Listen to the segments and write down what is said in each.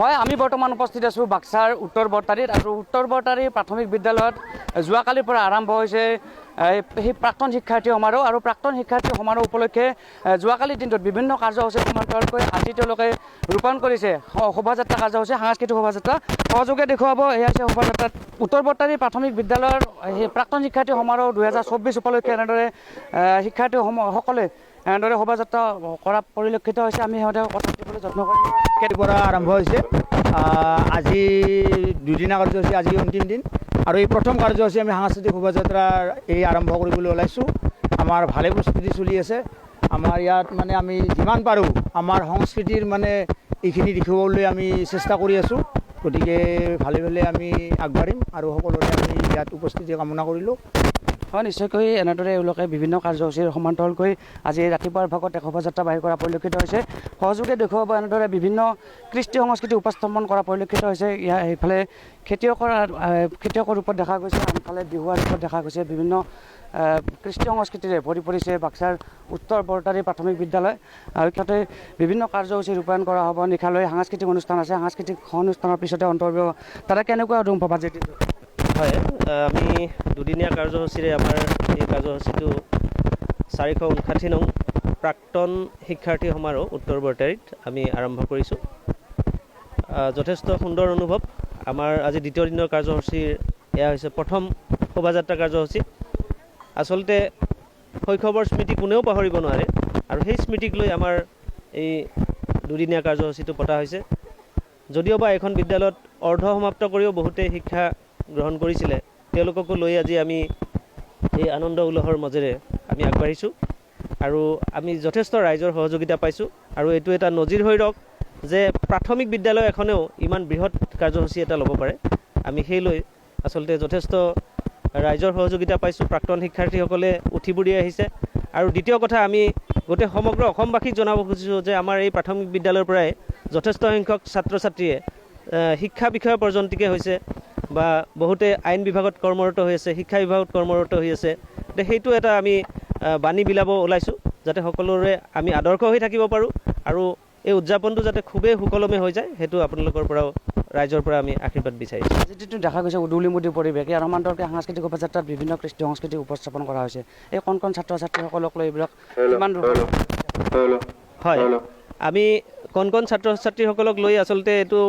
হয়, আমি বৰ্তমান উপস্থিত আছোঁ বাক্সাৰ উত্তৰ বৰতাৰীত আৰু উত্তৰ বৰতাৰী প্ৰাথমিক বিদ্যালয়ত যোৱাকালিৰ পৰা আৰম্ভ হৈছে সেই প্ৰাক্তন শিক্ষাৰ্থী সমাৰোহ আৰু প্ৰাক্তন শিক্ষাৰ্থী সমাৰোহ উপলক্ষে যোৱাকালিৰ দিনটোত বিভিন্ন কাৰ্যসূচী সমান্তৰালকৈ আজি তেওঁলোকে ৰূপায়ণ কৰিছে শোভাযাত্ৰা কাৰ্যসূচী, সাংস্কৃতিক শোভাযাত্ৰা সহযোগে দেখুৱাব। এয়া হৈছে শোভাযাত্ৰাত উত্তৰ বৰতাৰী প্ৰাথমিক বিদ্যালয়ৰ সেই প্ৰাক্তন শিক্ষাৰ্থী সমাৰোহ 2024 উপলক্ষে এনেদৰে শিক্ষাৰ্থীসকলে এনেদৰে শোভাযাত্ৰা কৰা পৰিলক্ষিত হৈছে। আমি সিহঁতে কথা পাতিবলৈ যত্ন কৰিম। কেতিয়াৰ পৰা আৰম্ভ হৈছে, আজি দুদিনীয়া কাৰ্যসূচী, আজি অন্তিম দিন আৰু এই প্ৰথম কাৰ্যসূচী আমি সাংস্কৃতিক শোভাযাত্ৰাৰ এই আৰম্ভ কৰিবলৈ ওলাইছোঁ। আমাৰ ভালে প্ৰস্তুতি চলি আছে। আমাৰ ইয়াত মানে আমি যিমান পাৰোঁ আমাৰ সংস্কৃতিৰ মানে এইখিনি দেখিবলৈ আমি চেষ্টা কৰি আছোঁ। গতিকে ভালে ভালে আমি আগবাঢ়িম আৰু সকলোৰে আমি ইয়াত উপস্থিতি কামনা কৰিলোঁ। হয়, নিশ্চয়কৈ এনেদৰে এওঁলোকে বিভিন্ন কাৰ্যসূচীৰ সমান্তৰালকৈ আজি ৰাতিপুৱাৰ ভাগত এক শোভাযাত্ৰা বাহিৰ কৰা পৰিলক্ষিত হৈছে। সহযোগে দেখুৱাব এনেদৰে বিভিন্ন কৃষ্টি সংস্কৃতি উপস্থাপন কৰা পৰিলক্ষিত হৈছে। এইফালে খেতিয়কৰ ৰূপত দেখা গৈছে, আনফালে বিহুৱাৰ ৰূপত দেখা গৈছে। বিভিন্ন কৃষ্টি সংস্কৃতিৰে ভৰি পৰিছে বাক্সাৰ উত্তৰ বৰতাৰী প্ৰাথমিক বিদ্যালয় আৰু সিহঁতে বিভিন্ন কাৰ্যসূচী ৰূপায়ণ কৰা হ'ব। নিশালৈ সাংস্কৃতিক অনুষ্ঠান আছে, সাংস্কৃতিক অনুষ্ঠানৰ পিছতে অন্তৰ্ভুক্ত তাতে কেনেকুৱা অনুভৱ আজি? হয়, আমি দুদিনীয়া কাৰ্যসূচীৰে আমাৰ এই কাৰ্যসূচীটো 459 নং প্ৰাক্তন শিক্ষাৰ্থী সমাৰোহ উত্তৰ বৰতাৰীত আমি আৰম্ভ কৰিছোঁ। যথেষ্ট সুন্দৰ অনুভৱ। আমাৰ আজি দ্বিতীয় দিনৰ কাৰ্যসূচীৰ এয়া হৈছে প্ৰথম শোভাযাত্ৰা কাৰ্যসূচী। আচলতে শৈশৱৰ স্মৃতি কোনেও পাহৰিব নোৱাৰে আৰু সেই স্মৃতিক লৈ আমাৰ এই দুদিনীয়া কাৰ্যসূচীটো পতা হৈছে। যদিওবা এখন বিদ্যালয়ত অৰ্ধ সমাপ্ত কৰিও বহুতে শিক্ষা গ্ৰহণ কৰিছিলে, তেওঁলোককো লৈ আজি আমি এই আনন্দ উল্লাহৰ মাজেৰে আমি আগবাঢ়িছোঁ আৰু আমি যথেষ্ট ৰাইজৰ সহযোগিতা পাইছোঁ। আৰু এইটো এটা নজিৰ হৈ ৰওক যে প্ৰাথমিক বিদ্যালয় এখনেও ইমান বৃহৎ কাৰ্যসূচী এটা ল'ব পাৰে। আমি সেই লৈ আচলতে যথেষ্ট ৰাইজৰ সহযোগিতা পাইছোঁ। প্ৰাক্তন শিক্ষাৰ্থীসকলে উঠি পৰি আহিছে। আৰু দ্বিতীয় কথা, আমি গোটেই সমগ্ৰ অসমবাসীক জনাব খুজিছোঁ যে আমাৰ এই প্ৰাথমিক বিদ্যালয়ৰ পৰাই যথেষ্ট সংখ্যক ছাত্ৰ ছাত্ৰীয়ে শিক্ষা বিষয় পৰ্যন্তিকে হৈছে বা বহুতে আইন বিভাগত কৰ্মৰত হৈ আছে, শিক্ষা বিভাগত কৰ্মৰত হৈ আছে। সেইটো এটা আমি বাণী বিলাব ওলাইছোঁ যাতে সকলোৰে আমি আদৰ্শ হৈ থাকিব পাৰোঁ আৰু এই উদযাপনটো যাতে খুবেই সুকলমে হৈ যায়, সেইটো আপোনালোকৰ পৰাও ৰাইজৰ পৰা আমি আশীৰ্বাদ বিচাৰিছোঁ। যিটো দেখা গৈছে উদুলিমুদুলি পৰিৱেশ, ইয়াৰ সমান্তৰালকৈ সাংস্কৃতিক শোভাযাত্ৰাত বিভিন্ন কৃষ্টি সংস্কৃতি উপস্থাপন কৰা হৈছে। এই কণ কণ ছাত্ৰ ছাত্ৰীসকলক লৈ এইবিলাক কিমান হয়, আমি কণ কণ ছাত্ৰ ছাত্ৰীসকলক লৈ আচলতে এইটো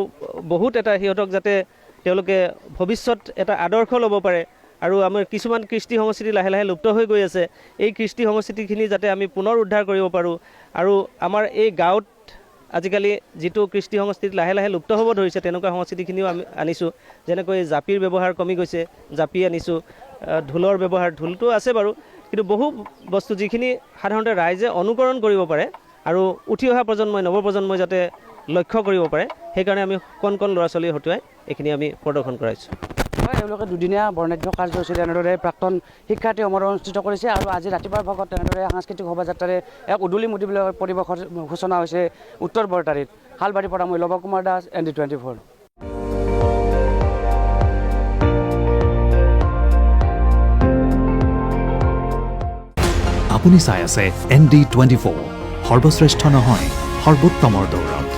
বহুত এটা সিহঁতক যাতে তেওঁলোকে ভৱিষ্যত এটা আদৰ্শ ল'ব পাৰে আৰু আমাৰ কিছুমান কৃষ্টি সংস্কৃতি লাহে লাহে লুপ্ত হৈ গৈ আছে। এই কৃষ্টি সংস্কৃতিখিনি যাতে আমি পুনৰ উদ্ধাৰ কৰিব পাৰোঁ আৰু আমাৰ এই গাঁৱত আজিকালি যিটো কৃষ্টি সংস্কৃতি লাহে লাহে লুপ্ত হ'ব ধৰিছে, তেনেকুৱা সংস্কৃতিখিনিও আমি আনিছোঁ। যেনেকৈ জাপিৰ ব্যৱহাৰ কমি গৈছে, জাপি আনিছোঁ। ঢোলৰ ব্যৱহাৰ, ঢোলটো আছে বাৰু, কিন্তু বহু বস্তু যিখিনি সাধাৰণতে ৰাইজে অনুকৰণ কৰিব পাৰে আৰু উঠি অহা প্ৰজন্মই, নৱপ্ৰজন্মই যাতে লক্ষ্য কৰিব পাৰে, সেইকাৰণে আমি কণ কণ ল'ৰা ছোৱালী হতুৱাই এইখিনি আমি প্ৰদৰ্শন কৰাইছোঁ। হয়, তেওঁলোকে দুদিনীয়া বৰ্ণাঢ্য কাৰ্যসূচীৰে এনেদৰে প্ৰাক্তন শিক্ষাৰ্থী সমাৰোহ অনুষ্ঠিত কৰিছে আৰু আজি ৰাতিপুৱাৰ ভাগত তেনেদৰে সাংস্কৃতিক শোভাযাত্ৰাৰে এক উদুলিমুদুলি পৰিৱেশৰ সূচনা হৈছে উত্তৰ বৰতাৰীত। শালবাৰীৰ পৰা মই লৱ কুমাৰ দাস, ND24। আপুনি চাই আছে ND24, সৰ্বশ্ৰেষ্ঠ নহয়, সৰ্বোত্তমৰ দৌৰত।